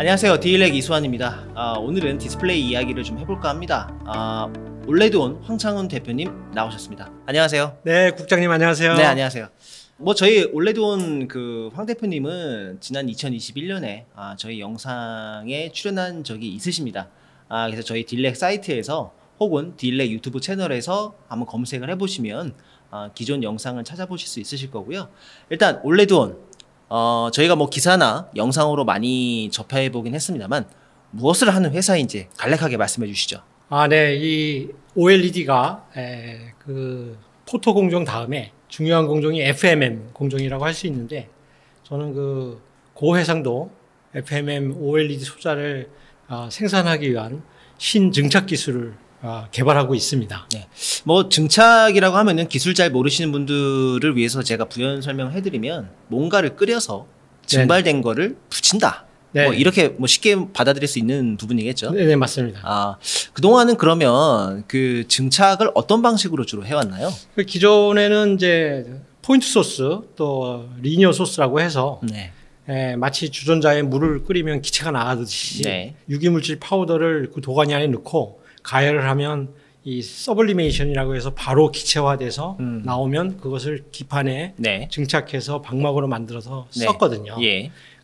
안녕하세요, 디일렉 이수환입니다. 오늘은 디스플레이 이야기를 좀 해볼까 합니다. 올레드온 황창훈 대표님 나오셨습니다. 안녕하세요. 네, 국장님 안녕하세요. 네, 안녕하세요. 저희 올레드온 황 대표님은 지난 2021년에 저희 영상에 출연한 적이 있으십니다. 그래서 저희 디일렉 사이트에서 혹은 디일렉 유튜브 채널에서 한번 검색을 해보시면 기존 영상을 찾아보실 수 있으실 거고요. 일단 올레드온 저희가 기사나 영상으로 많이 접해보긴 했습니다만 무엇을 하는 회사인지 간략하게 말씀해 주시죠. 네, 이 OLED가 그 포토 공정 다음에 중요한 공정이 FMM 공정이라고 할 수 있는데, 저는 그 고해상도 FMM OLED 소자를 생산하기 위한 신증착 기술을 개발하고 있습니다. 네. 증착이라고 하면은 기술 잘 모르시는 분들을 위해서 제가 부연 설명을 해드리면 뭔가를 끓여서 증발된 거를 붙인다. 네. 이렇게 쉽게 받아들일 수 있는 부분이겠죠. 네, 맞습니다. 그동안은 그러면 그 증착을 어떤 방식으로 주로 해왔나요? 기존에는 이제 포인트 소스 또 리니어 소스라고 해서 마치 주전자에 물을 끓이면 기체가 나가듯이 유기물질 파우더를 그 도가니 안에 넣고 가열을 하면 이 서블리메이션이라고 해서 바로 기체화돼서 나오면 그것을 기판에 증착해서 방막으로 만들어서 썼거든요.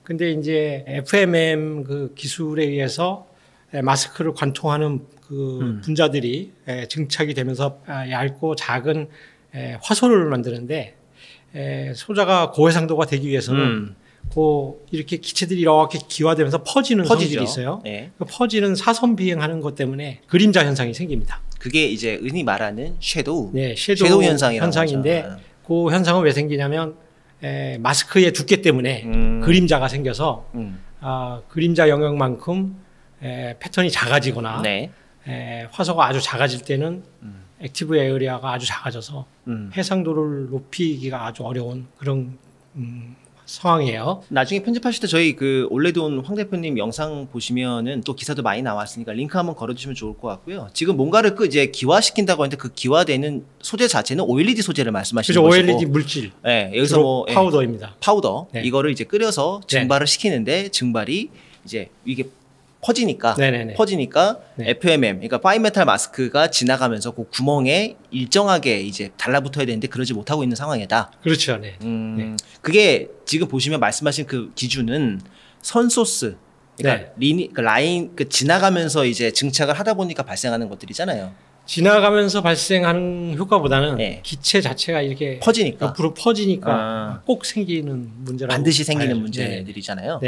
근데 이제 FMM 그 기술에 의해서 마스크를 관통하는 그 분자들이 증착이 되면서 얇고 작은 화소를 만드는데, 소자가 고해상도가 되기 위해서는 이렇게 기체들이 이렇게 기화되면서 퍼지는 성질이 있어요. 그 퍼지는 사선 비행하는 것 때문에 그림자 현상이 생깁니다. 그게 이제 흔히 말하는 섀도우, 섀도우 현상인데, 그 현상은 왜 생기냐면 마스크의 두께 때문에 그림자가 생겨서 그림자 영역만큼 패턴이 작아지거나 화소가 아주 작아질 때는 액티브 에어리아가 아주 작아져서 해상도를 높이기가 아주 어려운 그런 상황이에요. 나중에 편집하실 때 저희 그 올레드온 황 대표님 영상 보시면은 또 기사도 많이 나왔으니까 링크 한번 걸어주시면 좋을 것 같고요. 지금 뭔가를 이제 기화시킨다고 하는데 그 기화되는 소재 자체는 OLED 소재를 말씀하시는 거죠. OLED 물질. 여기서 파우더입니다. 파우더. 이거를 이제 끓여서 증발을 시키는데, 증발이 이제 이게 퍼지니까 FMM, 그러니까 파인메탈 마스크가 지나가면서 그 구멍에 일정하게 이제 달라붙어야 되는데 그러지 못하고 있는 상황이다. 그렇죠. 그게 지금 보시면 말씀하신 그 기준은 선소스, 그러니까 라인 지나가면서 이제 증착을 하다 보니까 발생하는 것들이잖아요. 지나가면서 발생하는 효과보다는 기체 자체가 이렇게 옆으로 퍼지니까 꼭 생기는 문제라고 반드시 생기는 문제들이잖아요.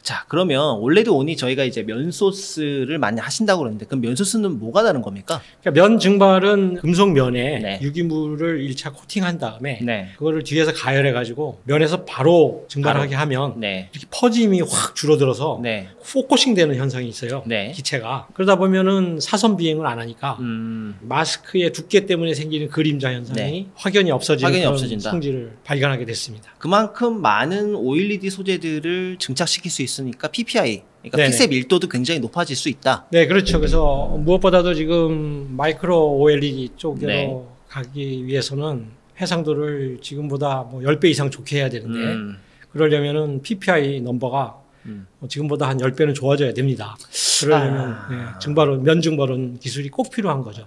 자, 그러면 올레드온이 저희가 이제 면소스를 많이 하신다고 그러는데, 그럼 면소스는 뭐가 다른 겁니까? 그러니까 면 증발은 금속 면에 유기물을 1차 코팅한 다음에 그거를 뒤에서 가열해 가지고 면에서 바로 증발하게 하면 이렇게 퍼짐이 확 줄어들어서 포커싱 되는 현상이 있어요. 기체가. 그러다 보면은 사선 비행을 안 하니까 마스크의 두께 때문에 생기는 그림자 현상이 확연히 없어지는 그런 성질을 발견하게 됐습니다. 그만큼 많은 OLED 소재들을 증착시킬 수 있으니까 PPI, 그러니까 픽셀 밀도도 굉장히 높아질 수 있다. 네, 그렇죠. 그래서 무엇보다도 지금 마이크로 OLED 쪽으로 가기 위해서는 해상도를 지금보다 10배 이상 좋게 해야 되는데, 그러려면은 PPI 넘버가 지금보다 한 10배는 좋아져야 됩니다. 그러려면 면 증발은 기술이 꼭 필요한 거죠.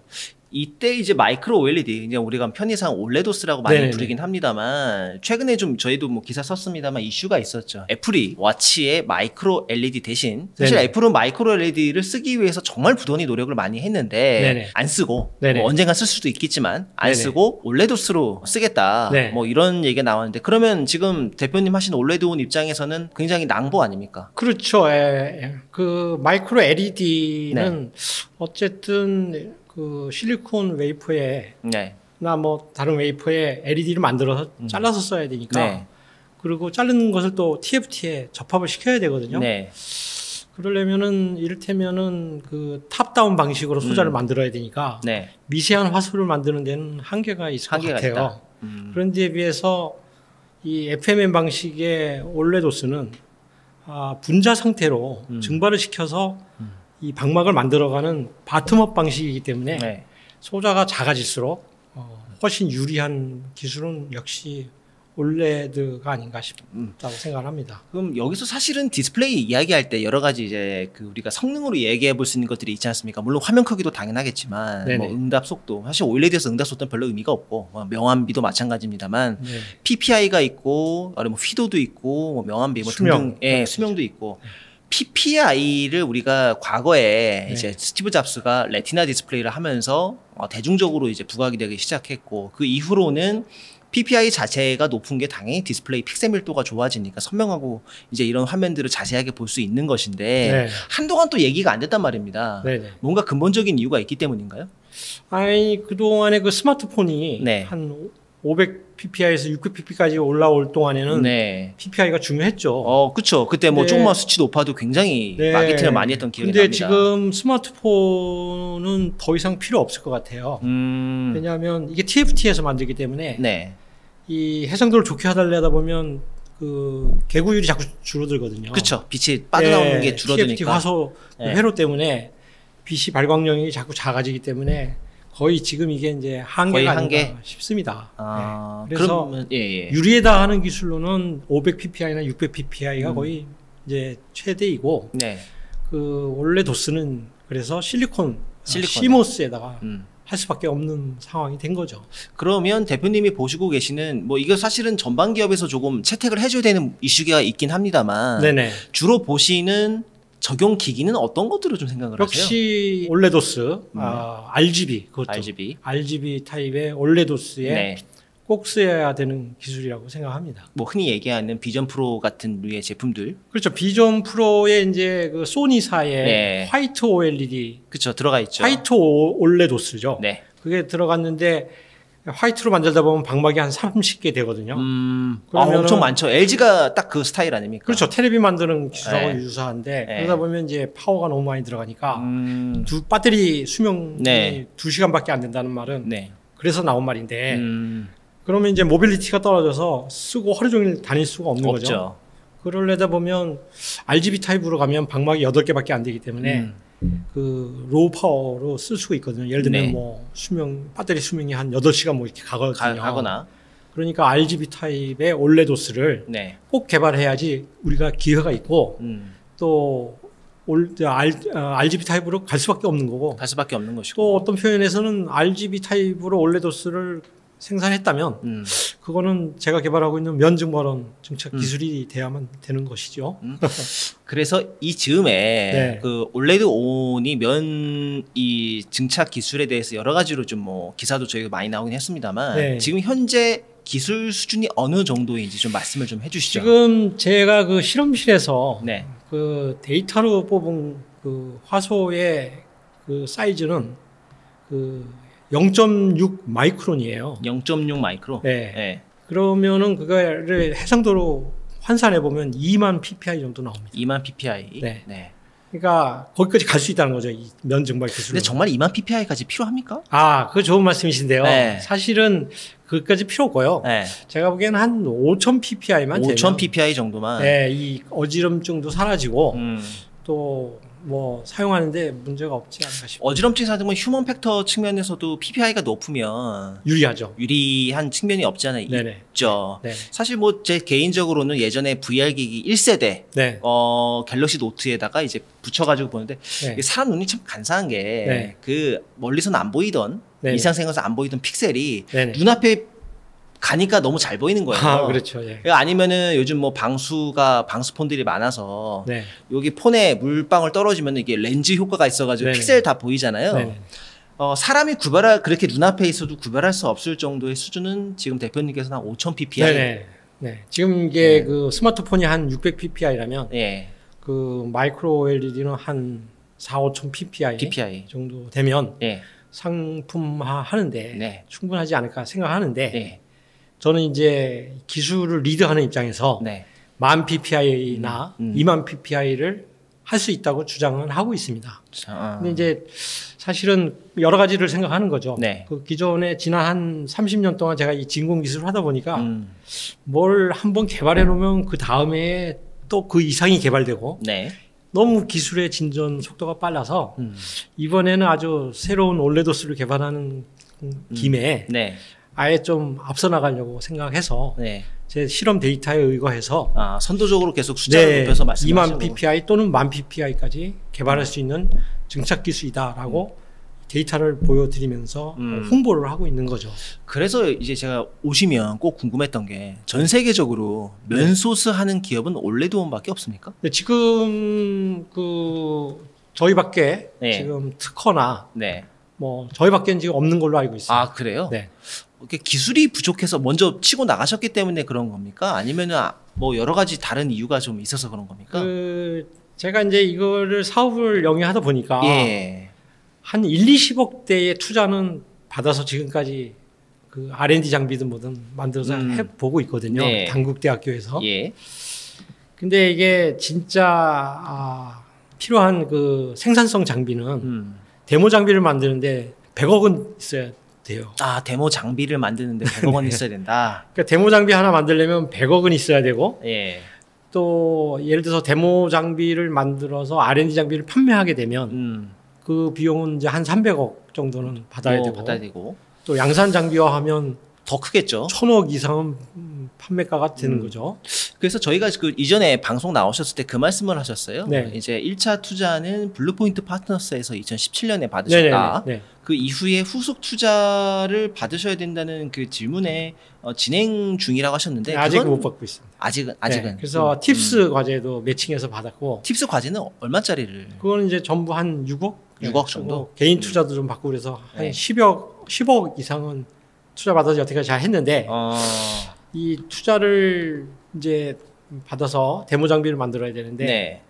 이때 이제 마이크로 OLED, 이제 우리가 편의상 올레도스라고 많이 부르긴 합니다만, 최근에 좀 저희도 기사 썼습니다만 이슈가 있었죠. 애플이 워치에 마이크로 LED 대신, 사실 애플은 마이크로 LED를 쓰기 위해서 정말 부단히 노력을 많이 했는데 안 쓰고, 언젠가 쓸 수도 있겠지만 안 쓰고 올레도스로 쓰겠다, 이런 얘기가 나왔는데, 그러면 지금 대표님 하신 올레드온 입장에서는 굉장히 낭보 아닙니까? 그렇죠. 그 마이크로 LED는 어쨌든 그 실리콘 웨이퍼에 나 다른 웨이퍼에 LED를 만들어서 잘라서 써야 되니까, 그리고 자른 것을 또 TFT에 접합을 시켜야 되거든요. 그러려면은 이를테면은 그 탑다운 방식으로 소자를 만들어야 되니까 미세한 화소를 만드는 데는 한계가 있을 것 같아요. 그런 데에 비해서 이 FMM 방식의 올레도스는 분자 상태로 증발을 시켜서 이 방막을 만들어가는 바텀업 방식이기 때문에 소자가 작아질수록 훨씬 유리한 기술은 역시 올레드가 아닌가 싶다고 생각합니다. 그럼 여기서 사실은 디스플레이 이야기할 때 여러 가지 이제 그 우리가 성능으로 얘기해 볼 수 있는 것들이 있지 않습니까? 물론 화면 크기도 당연하겠지만 뭐 응답 속도, 사실 OLED에서 응답 속도는 별로 의미가 없고 뭐 명암비도 마찬가지입니다만 PPI가 있고 뭐 휘도도 있고 뭐 명암비 뭐 등등 수명도 있고 PPI를 우리가 과거에 이제 스티브 잡스가 레티나 디스플레이를 하면서 대중적으로 이제 부각이 되기 시작했고 그 이후로는 PPI 자체가 높은 게 당연히 디스플레이 픽셀 밀도가 좋아지니까 선명하고 이제 이런 화면들을 자세하게 볼 수 있는 것인데 한동안 또 얘기가 안 됐단 말입니다. 뭔가 근본적인 이유가 있기 때문인가요? 아니 그동안에 그 스마트폰이 한 500pp에서 600pp까지 올라올 동안에는 PPI가 중요했죠. 그렇죠. 그때 뭐 조금만 수치 높아도 굉장히 마케팅을 많이 했던 기억이 납니다. 근데 지금 스마트폰은 더 이상 필요 없을 것 같아요. 왜냐하면 이게 TFT에서 만들기 때문에 이 해상도를 좋게 하달래다 보면 그 개구율이 자꾸 줄어들거든요. 그렇죠. 빛이 빠져나오는 게 줄어드니까. TFT 화소 회로 때문에 빛이 발광량이 자꾸 작아지기 때문에 거의 지금 이게 이제 한계가 아닌가 싶습니다. 그래서 그러면, 유리에다 하는 기술로는 500pp이나 600pp이가 거의 이제 최대이고 그 원래 도스는 그래서 실리콘. 시모스에다가 할 수밖에 없는 상황이 된 거죠. 그러면 대표님이 보시고 계시는 뭐 이거 사실은 전반 기업에서 조금 채택을 해줘야 되는 이슈가 있긴 합니다만 주로 보시는 적용 기기는 어떤 것들을 좀 생각을 하세요? 역시 올레도스, RGB, 그것도 RGB 타입의 올레도스에 꼭 쓰여야 되는 기술이라고 생각합니다. 뭐 흔히 얘기하는 비전 프로 같은 류의 제품들. 그렇죠. 비전 프로의 이제 그 소니사의 화이트 OLED, 그렇죠, 들어가 있죠. 화이트 올레도스죠. 그게 들어갔는데 화이트로 만들다 보면 방막이 한 30개 되거든요. 엄청 많죠. LG가 딱 그 스타일 아닙니까? 그렇죠. 테레비 만드는 기술하고 유사한데 그러다 보면 이제 파워가 너무 많이 들어가니까 배터리 수명이 2시간밖에 안 된다는 말은 그래서 나온 말인데 그러면 이제 모빌리티가 떨어져서 쓰고 하루 종일 다닐 수가 없는 거죠. 그러려다 보면 RGB 타입으로 가면 방막이 8개밖에 안 되기 때문에 그 로우 파워로 쓸 수가 있거든요. 예를 들면 뭐 배터리 수명이 한 8시간 뭐 이렇게 가거나. 그러니까 RGB 타입의 올레도스를 꼭 개발해야지 우리가 기회가 있고 또 RGB 타입으로 갈 수밖에 없는 거고. 또 어떤 표현에서는 RGB 타입으로 올레도스를 생산했다면 그거는 제가 개발하고 있는 면증발원 증착 기술이 돼야만 되는 것이죠. 그래서 이 즈음에 그 올레드 온이 이 증착 기술에 대해서 여러 가지로 좀 뭐 기사도 저희가 많이 나오긴 했습니다만 지금 현재 기술 수준이 어느 정도인지 좀 말씀을 좀 해주시죠. 지금 제가 그 실험실에서 그 데이터로 뽑은 그 화소의 그 사이즈는 그 0.6 마이크론이에요. 0.6 마이크론? 그러면은 그거를 해상도로 환산해 보면 2만 ppI 정도 나옵니다. 2만 ppI? 그러니까 거기까지 갈 수 있다는 거죠. 이 면증발 기술로. 근데 정말 2만 ppI까지 필요합니까? 그거 좋은 말씀이신데요. 사실은 그것까지 필요 없고요. 제가 보기에는 한 5,000 ppI만 5,000 ppI 정도만. 이 어지럼증도 사라지고 또 뭐 사용하는데 문제가 없지 않을까 싶어요. 어지럼증 사정은 휴먼 팩터 측면에서도 PPI가 높으면 유리하죠. 유리한 측면이 없지 않아 있죠. 사실 뭐 제 개인적으로는 예전에 VR 기기 1세대 갤럭시 노트에다가 이제 붙여가지고 보는데 사람 눈이 참 간사한 게 그 멀리서는 안 보이던 일상생활에서 안 보이던 픽셀이 눈앞에 가니까 너무 잘 보이는 거예요. 그렇죠. 아니면은 요즘 뭐 방수폰들이 많아서 여기 폰에 물방울 떨어지면 이게 렌즈 효과가 있어가지고 픽셀 다 보이잖아요. 사람이 그렇게 눈앞에 있어도 구별할 수 없을 정도의 수준은 지금 대표님께서는 한 5,000 ppI. 지금 이게 그 스마트폰이 한 600 ppI라면 그 마이크로 OLED는 한 4,5,000 ppI 정도 되면 상품화 하는데 충분하지 않을까 생각하는데 저는 이제 기술을 리드하는 입장에서 10,000 ppI나 2만 ppI를 할 수 있다고 주장은 하고 있습니다. 근데 이제 사실은 여러 가지를 생각하는 거죠. 그 기존에 지난 한 30년 동안 제가 이 진공 기술을 하다 보니까 뭘 한번 개발해 놓으면 그 다음에 또 그 이상이 개발되고 너무 기술의 진전 속도가 빨라서 이번에는 아주 새로운 올레도스를 개발하는 김에 아예 좀 앞서 나가려고 생각해서 제 실험 데이터에 의거해서 선도적으로 계속 숫자를 높여서 말씀하시고 2만 PPI 또는 10,000 PPI까지 개발할 수 있는 증착 기술이다라고 데이터를 보여드리면서 홍보를 하고 있는 거죠. 그래서 이제 제가 오시면 꼭 궁금했던 게 전 세계적으로 면소스 하는 기업은 올레드온밖에 없습니까? 네, 지금 저희밖에 지금 특허나 뭐 저희밖에는 지금 없는 걸로 알고 있습니다. 아, 그래요? 네. 기술이 부족해서 먼저 치고 나가셨기 때문에 그런 겁니까? 아니면은 뭐 여러 가지 다른 이유가 좀 있어서 그런 겁니까? 제가 이제 이거를 사업을 영위하다 보니까 한 1-20억 대의 투자는 받아서 지금까지 그 R&D 장비든 뭐든 만들어서 해보고 있거든요. 단국대학교에서. 근데 이게 진짜 필요한 그 생산성 장비는 데모 장비를 만드는데 100억은 있어야 돼요. 데모 장비를 만드는데 100억 원 있어야 된다. 그러니까 데모 장비 하나 만들려면 100억은 있어야 되고 또 예를 들어서 데모 장비를 만들어서 R&D 장비를 판매하게 되면 그 비용은 이제 한 300억 정도는 받아야 되고 또 양산 장비화하면 더 크겠죠. 1,000억 이상은 판매가가 되는 거죠. 그래서 저희가 그 이전에 방송 나오셨을 때 그 말씀을 하셨어요. 이제 1차 투자는 블루포인트 파트너스에서 2017년에 받으셨다. 그 이후에 후속 투자를 받으셔야 된다는 그 질문에 진행 중이라고 하셨는데 아직은 못 받고 있습니다. 아직은. 그래서 팁스 과제도 매칭해서 받았고. 팁스 과제는 얼마짜리를? 그거는 이제 전부 한 6억? 6억 정도? 개인 투자도 좀 받고 그래서 한 10억 이상은 투자 받아서 여태까지 잘 했는데 이 투자를 이제 받아서 데모 장비를 만들어야 되는데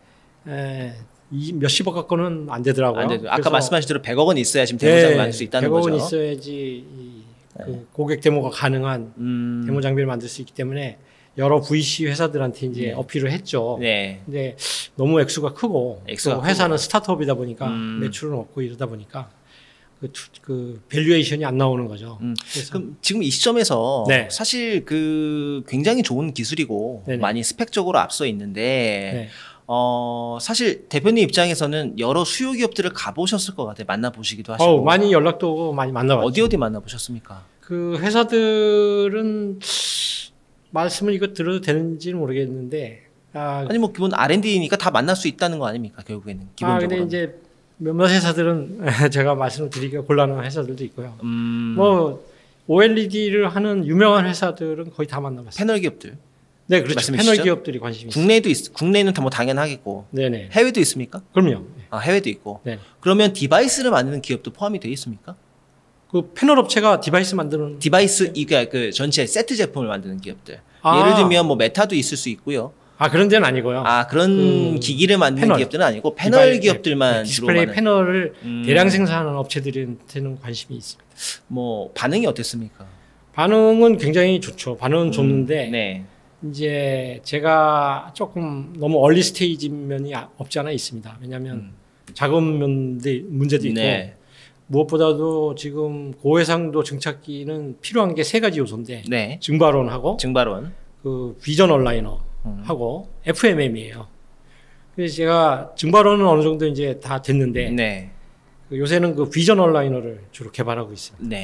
몇십억 갖고는 안 되더라고요. 아까 말씀하신 대로 100억은 있어야 지금 데모 장비를 만들 수 있다는 100억은 거죠. 100억은 있어야지 그 고객 데모가 가능한 데모 장비를 만들 수 있기 때문에 여러 VC 회사들한테 이제 어필을 했죠. 근데 너무 액수가 크고 또 회사는 스타트업이다 보니까 매출은 없고 이러다 보니까 그 밸류에이션이 안 나오는 거죠. 그럼 지금 이 시점에서 사실 그 굉장히 좋은 기술이고 많이 스펙적으로 앞서 있는데 사실 대표님 입장에서는 여러 수요 기업들을 가보셨을 것 같아요. 만나보시기도 하시고. 많이 연락도 오고 많이 만나봤죠. 어디 만나보셨습니까? 그 회사들은 말씀을 이거 들어도 되는지는 모르겠는데 아니 뭐 기본 R&D니까 다 만날 수 있다는 거 아닙니까? 결국에는 기본적으로. 근데 이제 몇몇 회사들은 제가 말씀을 드리기가 곤란한 회사들도 있고요. 뭐 OLED를 하는 유명한 회사들은 거의 다 만나봤어요. 패널 기업들. 네, 그렇죠. 패널 기업들이 관심이 있어요. 국내는 다 뭐 당연하겠고. 해외도 있습니까? 그럼요. 해외도 있고. 그러면 디바이스를 만드는 기업도 포함이 되어 있습니까? 그 패널 업체가 디바이스 만드는 이게 그 전체 세트 제품을 만드는 기업들. 예를 들면 뭐 메타도 있을 수 있고요. 그런 데는 아니고요. 그런 기기를 만드는 기업들은 아니고 패널 기업들만 디스플레이 패널을 대량 생산하는 업체들한테는 관심이 있습니다. 뭐 반응이 어땠습니까? 반응은 굉장히 좋죠. 반응은 좋는데 이제 제가 조금 너무 얼리 스테이지 면이 없지 않아 있습니다. 왜냐하면 자금 문제도 있고 무엇보다도 지금 고해상도 증착기는 필요한 게 3가지 요소인데 증발원하고 그 비전 얼라이너 하고 FMM이에요. 그래서 제가 증발원은 어느 정도 이제 다 됐는데 요새는 그 비전 얼라이너를 주로 개발하고 있습니다.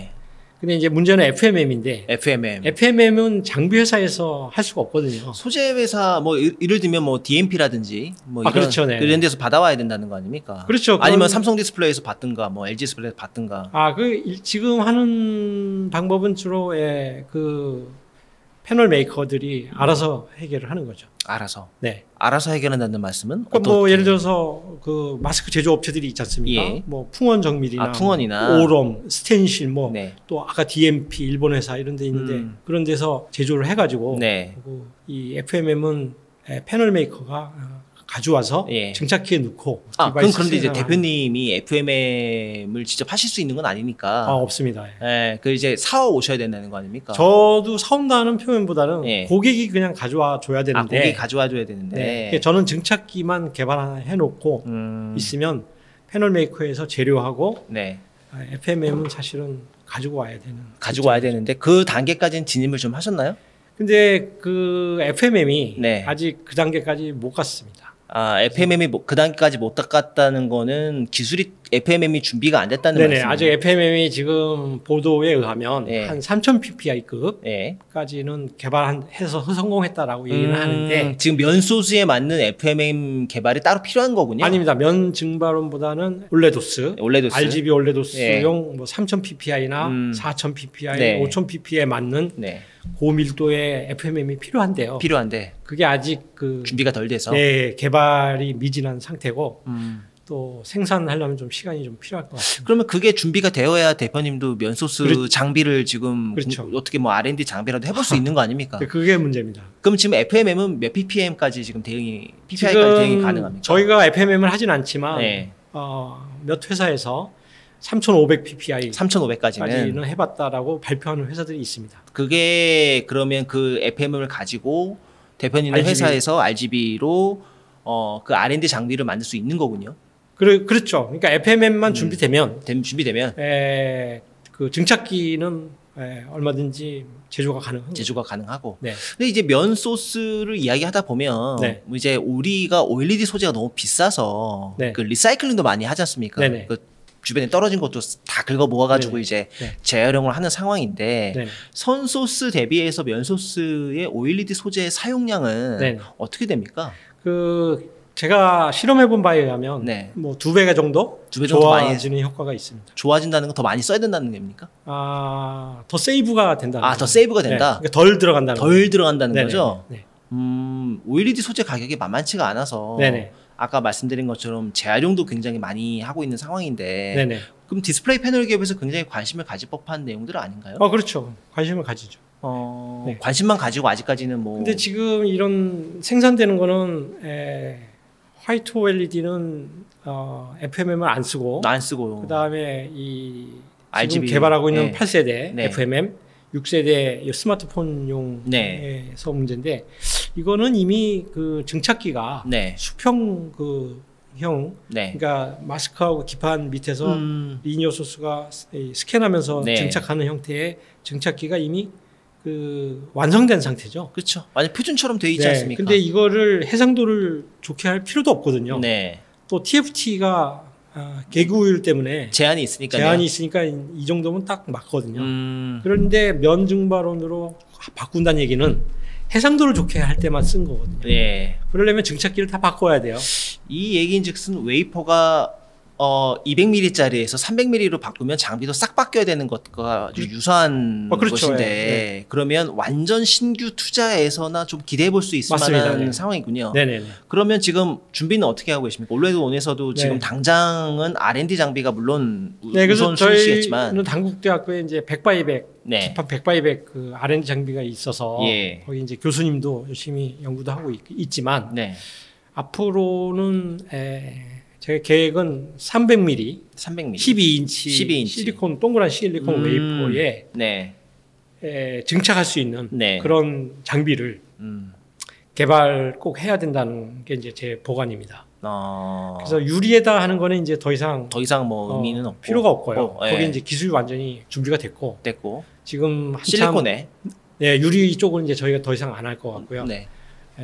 근데 이제 문제는 FMM인데 FMM은 장비 회사에서 할 수가 없거든요. 소재 회사 뭐 예를 들면 뭐 DMP라든지 뭐 이런 데서 받아와야 된다는 거 아닙니까? 그렇죠. 아니면 삼성 디스플레이에서 받든가 뭐 LG 디스플레이에서 받든가. 지금 하는 방법은 주로 그 패널 메이커들이 알아서 해결을 하는 거죠. 알아서. 알아서 해결한다는 말씀은? 뭐 예를 들어서 그 마스크 제조업체들이 있지 않습니까? 뭐 풍원정밀이나 오럼, 스텐실 또 아까 DMP 일본 회사 이런 데 있는데 그런 데서 제조를 해가지고 이 FMM은 패널 메이커가 가져와서 증착기에 넣고 그런데 이제 대표님이 FMM을 직접 하실 수 있는 건 아니니까 없습니다. 그 이제 사와 오셔야 된다는 거 아닙니까? 저도 사온다는 표현보다는 고객이 그냥 가져와 줘야 되는데 고객이 가져와 줘야 되는데 저는 증착기만 개발해 놓고 있으면 패널 메이커에서 재료하고 FMM은 사실은 가지고 와야 되는데 그 단계까지는 진입을 좀 하셨나요? 근데 그 FMM이 아직 그 단계까지 못 갔습니다. FMM이 그 단계까지 못 닦았다는 거는 기술이 FMM이 준비가 안 됐다는 네네, 말씀이에요? 아직 FMM이 지금 보도에 의하면 한 3000 ppm급까지는 개발해서 성공했다라고 얘기는 하는데 지금 면 소스에 맞는 FMM 개발이 따로 필요한 거군요. 아닙니다. 면 증발원보다는 올레도스, RGB 올레도스용 뭐 3000 ppm이나 4000 ppm, 5000 ppm에 맞는 고밀도의 FMM이 필요한데요. 그게 아직 준비가 덜 돼서 개발이 미진한 상태고 또 생산하려면 좀 시간이 좀 필요할 것 같습니다. 그러면 그게 준비가 되어야 대표님도 면소스 장비를 지금 어떻게 뭐 R&D 장비라도 해볼 수 있는 거 아닙니까? 그게 문제입니다. 그럼 지금 FMM은 몇 ppm까지 지금 PPI까지 대응이 가능합니까? 저희가 FMM을 하진 않지만 몇 회사에서 3,500 ppm 3,500까지는 해봤다라고 발표하는 회사들이 있습니다. 그게 그러면 그 FMM을 가지고 대표님의 회사에서 RGB로 그 R&D 장비를 만들 수 있는 거군요. 그렇죠. 그러니까 FMM만 준비되면 그 증착기는 얼마든지 제조가 가능하고. 근데 이제 면 소스를 이야기하다 보면 이제 우리가 OLED 소재가 너무 비싸서 그 리사이클링도 많이 하지 않습니까? 그 주변에 떨어진 것도 다 긁어 모아가지고 이제 재활용을 하는 상황인데 선 소스 대비해서 면 소스의 OLED 소재의 사용량은 어떻게 됩니까? 제가 실험해본 바에 의하면 뭐 2배 정도 좋아지는 효과가 있습니다. 좋아진다는 건 더 많이 써야 된다는 겁니까? 더 세이브가 된다. 더 세이브가 된다. 그러니까 덜 들어간다는 거죠. OLED 소재 가격이 만만치가 않아서 아까 말씀드린 것처럼 재활용도 굉장히 많이 하고 있는 상황인데 그럼 디스플레이 패널 기업에서 굉장히 관심을 가질 법한 내용들 아닌가요? 그렇죠. 관심을 가지죠. 관심만 가지고 아직까지는 뭐. 근데 지금 이런 생산되는 거는 화이트 OLED는 FMM을 안 쓰고 그다음에 이 지금 개발하고 있는 8세대 FMM, 6세대 스마트폰용에서 문제인데 이거는 이미 그 증착기가 수평 그러니까 마스크하고 기판 밑에서 리니어 소스가 스캔하면서 증착하는 형태의 증착기가 이미 완성된 상태죠. 그렇죠. 완전 표준처럼 되어 있지 않습니까? 근데 이거를 해상도를 좋게 할 필요도 없거든요. 또 TFT가 개구율 때문에 제한이 있으니까 이 정도면 딱 맞거든요. 그런데 면 증발원으로 바꾼다는 얘기는 해상도를 좋게 할 때만 쓴 거거든요. 그러려면 증착기를 다 바꿔야 돼요. 이 얘기인즉슨 웨이퍼가 200mm짜리에서 300mm로 바꾸면 장비도 싹 바뀌어야 되는 것과 유사한 것인데 그러면 완전 신규 투자에서나 좀 기대해 볼 수 있을 만한 상황이군요. 그러면 지금 준비는 어떻게 하고 계십니까? 올레드온에서도 지금 당장은 R&D 장비가 물론 우선순위시겠지만 저희는 단국대학교에 이제 100x100 기판 100x100 그 R&D 장비가 있어서 거기 이제 교수님도 열심히 연구도 하고 있지만 앞으로는 제 계획은 300mm, 12인치 실리콘 동그란 실리콘 웨이퍼에 증착할 수 있는 그런 장비를 개발 꼭 해야 된다는 게 이제 제 보관입니다. 그래서 유리에다 하는 거는 이제 더 이상 뭐 의미는 없고 필요가 없고요. 거기 이제 기술이 완전히 준비가 됐고 지금 한참 실리콘에 유리 쪽은 이제 저희가 더 이상 안 할 것 같고요.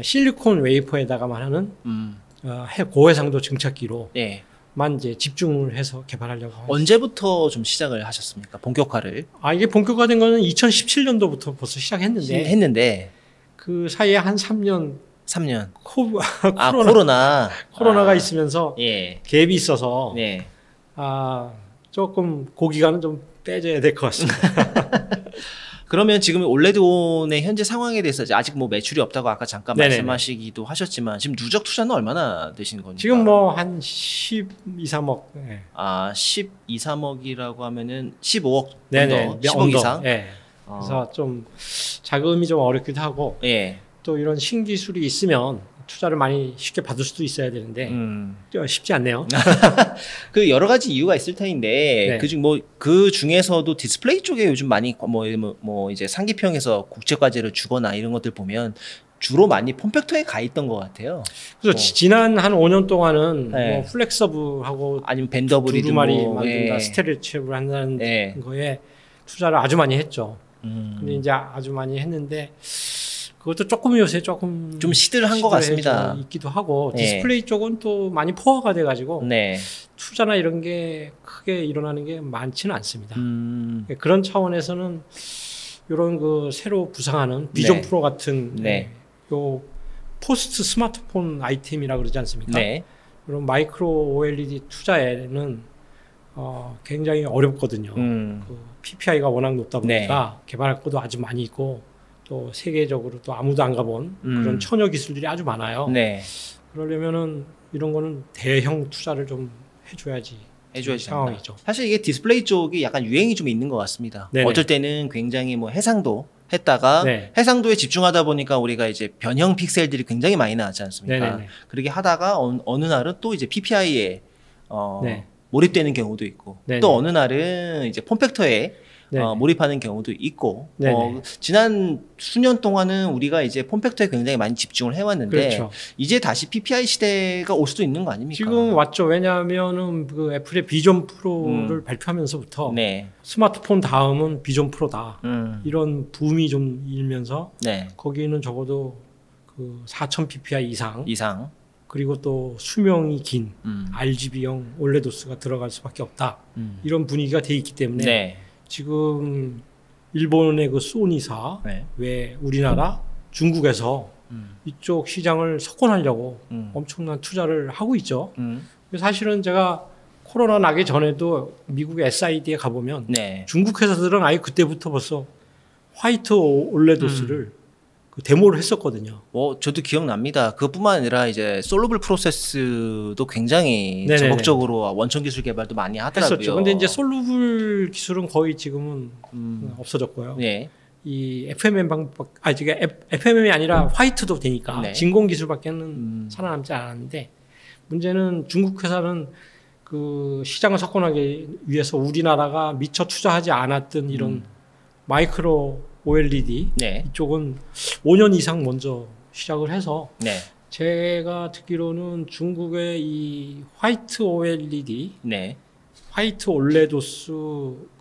실리콘 웨이퍼에다가만 하는 고해상도 증착기로 만 이제 집중을 해서 개발하려고 하고 언제부터 좀 시작을 하셨습니까? 본격화를? 이게 본격화된 거는 2017년도부터 벌써 시작했는데 그 사이에 한 3년 코로나가 있으면서 갭이 있어서 조금 고기간은 좀 빼줘야 될 것 같습니다. 그러면 지금 올레드온의 현재 상황에 대해서 아직 뭐 매출이 없다고 아까 잠깐 말씀하시기도 하셨지만 지금 누적 투자는 얼마나 되신 겁니까? 지금 뭐 한 12, 3억. 12, 3억이라고 하면은 15억 정도, 10억 이상. 그래서 좀 자금이 좀 어렵기도 하고 또 이런 신기술이 있으면 투자를 많이 쉽게 받을 수도 있어야 되는데 쉽지 않네요. 그 여러 가지 이유가 있을 텐데 그 중에서도 디스플레이 쪽에 요즘 많이 뭐 이제 상기평에서 국제과제를 주거나 이런 것들 보면 주로 많이 폼팩터에 가 있던 것 같아요. 그래서 지난 한 5년 동안은 뭐 플렉서블하고 아니면 밴더블이 두루마리 만든다, 스테레오칩을 한다는 거에 투자를 아주 많이 했죠. 근데 이제 아주 많이 했는데 그것도 조금 요새 조금 좀 시들한 것 같습니다. 있기도 하고 디스플레이 쪽은 또 많이 포화가 돼가지고 투자나 이런 게 크게 일어나는 게 많지는 않습니다. 그런 차원에서는 이런 그 새로 부상하는 비전 프로 같은 요 포스트 스마트폰 아이템이라 그러지 않습니까? 이런 마이크로 OLED 투자에는 굉장히 어렵거든요. 그 PPI가 워낙 높다 보니까 개발할 것도 아주 많이 있고 또 세계적으로 또 아무도 안 가본 그런 처녀 기술들이 아주 많아요. 그러려면은 이런 거는 대형 투자를 좀 해줘야지 상황이죠. 사실 이게 디스플레이 쪽이 약간 유행이 좀 있는 것 같습니다. 어쩔 때는 굉장히 뭐 해상도 했다가 해상도에 집중하다 보니까 우리가 이제 변형 픽셀들이 굉장히 많이 나왔지 않습니까? 그렇게 하다가 어느 날은 또 이제 PPI에 몰입되는 경우도 있고 또 어느 날은 이제 폼팩터에 몰입하는 경우도 있고 지난 수년 동안은 우리가 이제 폼팩터에 굉장히 많이 집중을 해왔는데 이제 다시 PPI 시대가 올 수도 있는 거 아닙니까? 지금 왔죠. 왜냐하면은 그 애플의 비전 프로를 발표하면서부터 스마트폰 다음은 비전 프로다 이런 붐이 좀 일면서 거기는 적어도 그 4000 PPI 이상 그리고 또 수명이 긴 RGB형 올레도스가 들어갈 수밖에 없다 이런 분위기가 돼 있기 때문에 지금 일본의 그 소니사 왜 우리나라 중국에서 이쪽 시장을 석권하려고 엄청난 투자를 하고 있죠. 사실은 제가 코로나 나기 전에도 미국의 SID에 가보면 중국 회사들은 아예 그때부터 벌써 화이트 올레도스를 그 데모를 했었거든요. 저도 기억납니다. 그것뿐만 아니라 이제 솔루블 프로세스도 굉장히 적극적으로 원천 기술 개발도 많이 하더라고요. 했었죠. 근데 이제 솔루블 기술은 거의 지금은 없어졌고요. 이 FMM 방법, 지금 FMM이 아니라 화이트도 되니까 진공 기술밖에는 살아남지 않았는데 문제는 중국 회사는 그 시장을 석권하기 위해서 우리나라가 미처 투자하지 않았던 이런 마이크로 OLED 이쪽은 5년 이상 먼저 시작을 해서 제가 듣기로는 중국의 이 화이트 OLED, 화이트 올레도스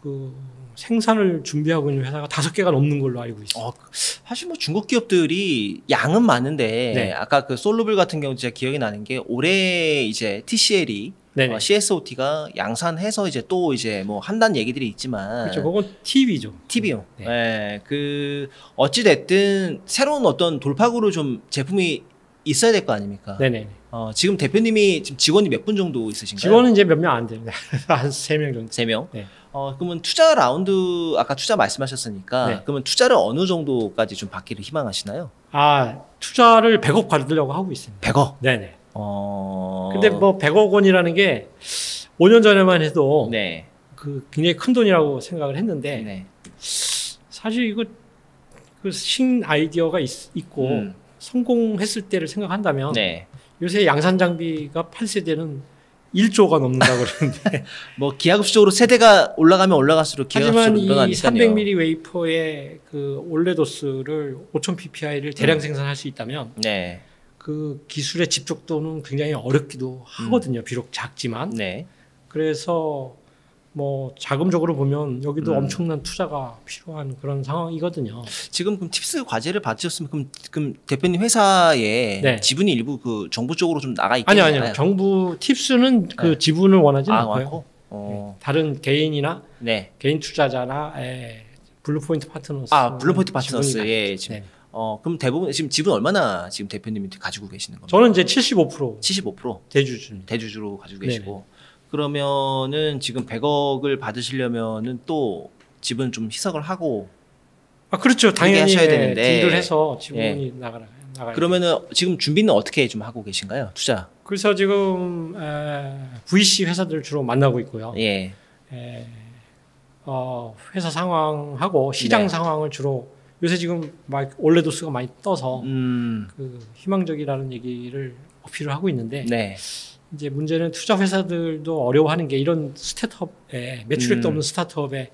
그 생산을 준비하고 있는 회사가 5개가 넘는 걸로 알고 있어요. 사실 뭐 중국 기업들이 양은 많은데 아까 그 솔루블 같은 경우 제가 기억이 나는 게 올해 이제 TCL이 CSOT가 양산해서 이제 또 이제 뭐 한다는 얘기들이 있지만 그렇죠. 그건 TV죠. TV요. 그 어찌 됐든 새로운 어떤 돌파구로 좀 제품이 있어야 될 거 아닙니까? 지금 대표님이 지금 직원이 몇 분 정도 있으신가요? 직원은 이제 몇 명 안 됩니다. 한 3명 정도. 3명? 그러면 투자 라운드 아까 투자 말씀하셨으니까 그러면 투자를 어느 정도까지 좀 받기를 희망하시나요? 투자를 100억 받으려고 하고 있습니다. 100억? 근데 뭐 100억 원이라는 게 5년 전에만 해도 그 굉장히 큰 돈이라고 생각을 했는데 사실 이거 그 신 아이디어가 있고 성공했을 때를 생각한다면 요새 양산 장비가 8세대는 1조가 넘는다고 그러는데 뭐 기하급수적으로 세대가 올라가면 올라갈수록 기하급수적으로 늘어나니까요. 하지만 이 300mm 웨이퍼의 그 올레도스를 5000 PPI를 대량 생산할 수 있다면 그 기술의 집중도는 굉장히 어렵기도 하거든요. 비록 작지만. 그래서 뭐 자금적으로 보면 여기도 엄청난 투자가 필요한 그런 상황이거든요. 지금 그럼 팁스 과제를 받으셨으면 그럼 대표님 회사에 지분이 일부 그 정부 쪽으로 좀 나가 있겠나요? 아니요. 정부 팁스는 그 지분을 원하지는 않고요. 다른 개인이나 개인 투자자나 블루포인트 파트너스. 블루포인트 파트너스. 지금. 그럼 대부분 지금 지분 얼마나 지금 대표님이 가지고 계시는 겁니까? 저는 이제 75%. 75%? 대주주로 가지고 계시고. 그러면은 지금 100억을 받으시려면은 또 지분 좀 희석을 하고. 그렇죠. 당연히 하셔야 되는데. 딜을 해서 지분이 나가야. 그러면은 지금 준비는 어떻게 좀 하고 계신가요? 투자. 그래서 지금 VC 회사들 주로 만나고 있고요. 회사 상황하고 시장 상황을 주로 요새 지금 막 올레도스가 많이 떠서 그 희망적이라는 얘기를 어필을 하고 있는데 이제 문제는 투자 회사들도 어려워하는 게 이런 스타트업에 매출액도 없는 스타트업에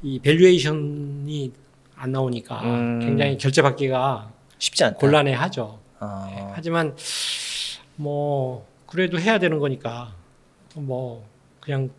이 밸류에이션이 안 나오니까 굉장히 결제 받기가 쉽지 않다. 곤란해하죠. 하지만 뭐 그래도 해야 되는 거니까 뭐 그냥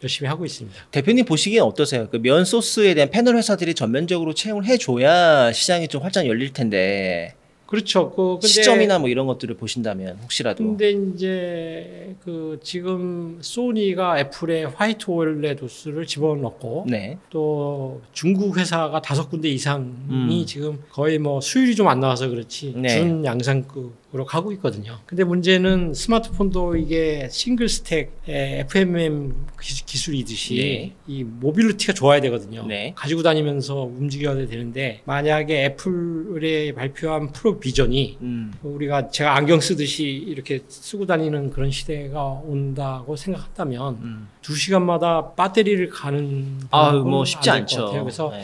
열심히 하고 있습니다. 대표님 보시기엔 어떠세요? 그 면 소스에 대한 패널 회사들이 전면적으로 채용을 해줘야 시장이 좀 활짝 열릴 텐데. 그렇죠. 근데 시점이나 뭐 이런 것들을 보신다면 혹시라도. 근데 이제 지금 소니가 애플의 화이트 올레도스를 집어넣고 네. 또 중국 회사가 5군데 이상이 지금 거의 뭐 수율이 좀 안 나와서 그렇지 네. 준 양산급으로 가고 있거든요. 근데 문제는 스마트폰도 이게 싱글 스택 FMM 기술이듯이 네. 이 모빌리티가 좋아야 되거든요. 네. 가지고 다니면서 움직여야 되는데 만약에 애플에 발표한 프로 비전이 우리가 제가 안경 쓰듯이 이렇게 쓰고 다니는 그런 시대가 온다고 생각한다면 2시간마다 배터리를 가는 뭐 쉽지 않죠. 그래서 네.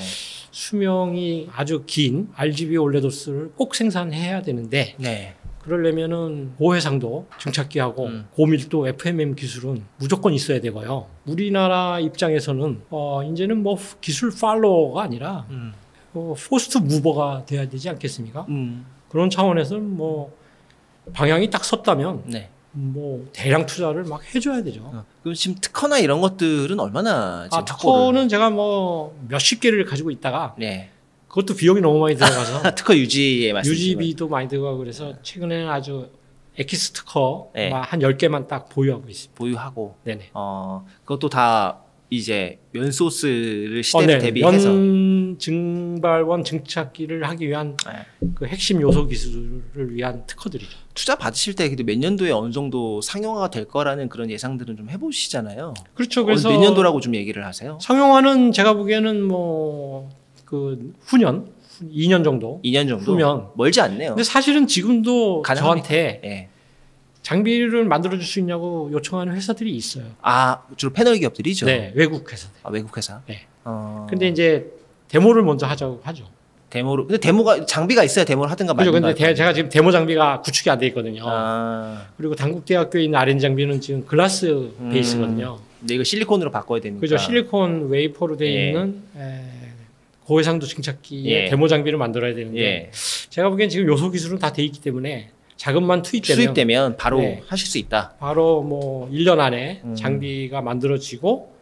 수명이 아주 긴 RGB 올레도스를 꼭 생산해야 되는데 네. 그러려면은 고해상도 증착기하고 고밀도 FMM 기술은 무조건 있어야 되고요. 우리나라 입장에서는 이제는 뭐 기술 팔로워가 아니라 포스트 무버가 돼야 되지 않겠습니까? 그런 차원에서 뭐 방향이 딱 섰다면 네. 뭐 대량 투자를 막 해줘야 되죠. 그럼 지금 특허나 이런 것들은 얼마나 지금 특허는 제가 뭐 몇십 개를 가지고 있다가 네. 그것도 비용이 너무 많이 들어가서 특허 유지에 유지비도 많이 들어가고 그래서 최근에는 아주 엑기스 특허 네. 한 10개만 딱 보유하고 있습니다. 보유하고. 네네. 그것도 다 이제 면 소스를 시대를 대비해서 면 증발원 증착기를 하기 위한 네. 그 핵심 요소 기술을 위한 특허들이죠. 투자 받으실 때 몇 년도에 어느 정도 상용화가 될 거라는 그런 예상들은 좀 해보시잖아요. 그렇죠. 그래서 몇 년도라고 좀 얘기를 하세요? 상용화는 제가 보기에는 뭐 후년 2년 정도. 2년 정도. 후면 멀지 않네요. 근데 사실은 지금도 가능합니다. 저한테. 네. 장비를 만들어줄 수 있냐고 요청하는 회사들이 있어요. 주로 패널 기업들이죠? 네, 외국 회사들. 외국 회사? 네. 근데 이제 데모를 먼저 하자고 하죠. 근데 데모가, 장비가 있어야 데모를 하든가 말든가. 그렇죠. 근데 제가 지금 데모 장비가 구축이 안 돼 있거든요. 그리고 단국대학교에 있는 R&D 장비는 지금 글라스 베이스거든요. 근데 이거 실리콘으로 바꿔야 되니까. 그죠. 실리콘 웨이퍼로 되어 있는 고해상도 증착기의 데모 장비를 만들어야 되는데 제가 보기엔 지금 요소 기술은 다 돼 있기 때문에 자금만 투입되면 바로 하실 수 있다. 바로 뭐 1년 안에 장비가 만들어지고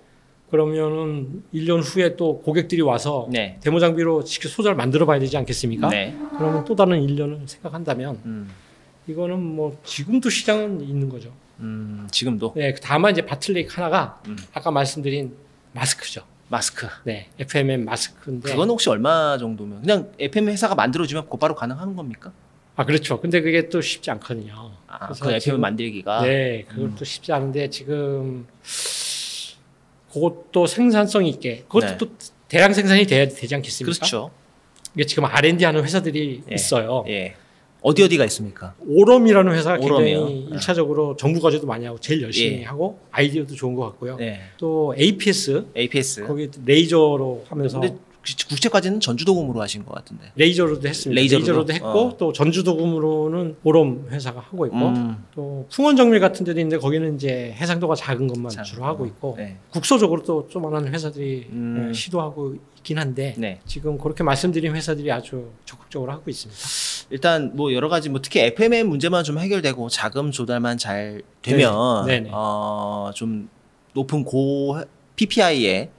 그러면은 1년 후에 또 고객들이 와서 데모 장비로 직접 소자를 만들어 봐야 되지 않겠습니까? 네. 그러면 또 다른 1년을 생각한다면 이거는 뭐 지금도 시장은 있는 거죠. 지금도? 네. 다만 이제 바틀렉 하나가 아까 말씀드린 마스크죠. 마스크. 네. FMM 마스크인데. 그건 혹시 얼마 정도면 그냥 FMM 회사가 만들어주면 곧바로 가능한 겁니까? 그렇죠. 근데 그게 또 쉽지 않거든요. 그 FMM 만들기가? 네. 그것도 쉽지 않은데 지금 그것도 생산성 있게 그것도 또 대량 생산이 돼야 되지 않겠습니까? 그렇죠. 이게 지금 R&D 하는 회사들이 있어요. 어디가 있습니까? 오럼이라는 회사가 굉장히 1차적으로 정부 과제도 많이 하고 제일 열심히 하고 아이디어도 좋은 것 같고요. 또 APS 거기 레이저로 하면서 근데 국제까지는 전주도금으로 하신 것 같은데. 레이저로도 했습니다. 레이저로도 했고 또 전주도금으로는 오럼 회사가 하고 있고 또 풍원정밀 같은 데도 있는데 거기는 이제 해상도가 작은 것만 주로 하고 있고 국소적으로 또 조그마한 회사들이 시도하고 있긴 한데 지금 그렇게 말씀드린 회사들이 아주 적극적으로 하고 있습니다. 일단 뭐 여러 가지 뭐 특히 FMM 문제만 좀 해결되고 자금 조달만 잘 되면 좀 높은 고 PPI에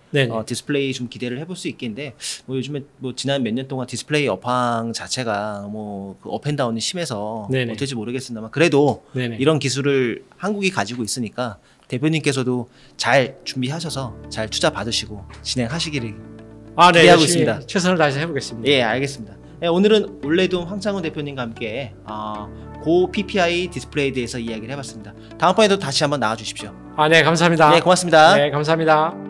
디스플레이 좀 기대를 해볼 수 있겠는데 뭐 요즘에 뭐 지난 몇 년 동안 디스플레이 업황 자체가 뭐 그 업앤다운이 심해서 어떨지 모르겠습니다만 그래도 이런 기술을 한국이 가지고 있으니까 대표님께서도 잘 준비하셔서 잘 투자 받으시고 진행하시기를 기대하고 있습니다. 최선을 다해서 해보겠습니다. 예, 알겠습니다. 오늘은 올레돔 황창훈 대표님과 함께 고 PPI 디스플레이에 대해서 이야기를 해봤습니다. 다음번에도 다시 한번 나와주십시오. 네, 감사합니다. 네, 고맙습니다. 네, 감사합니다.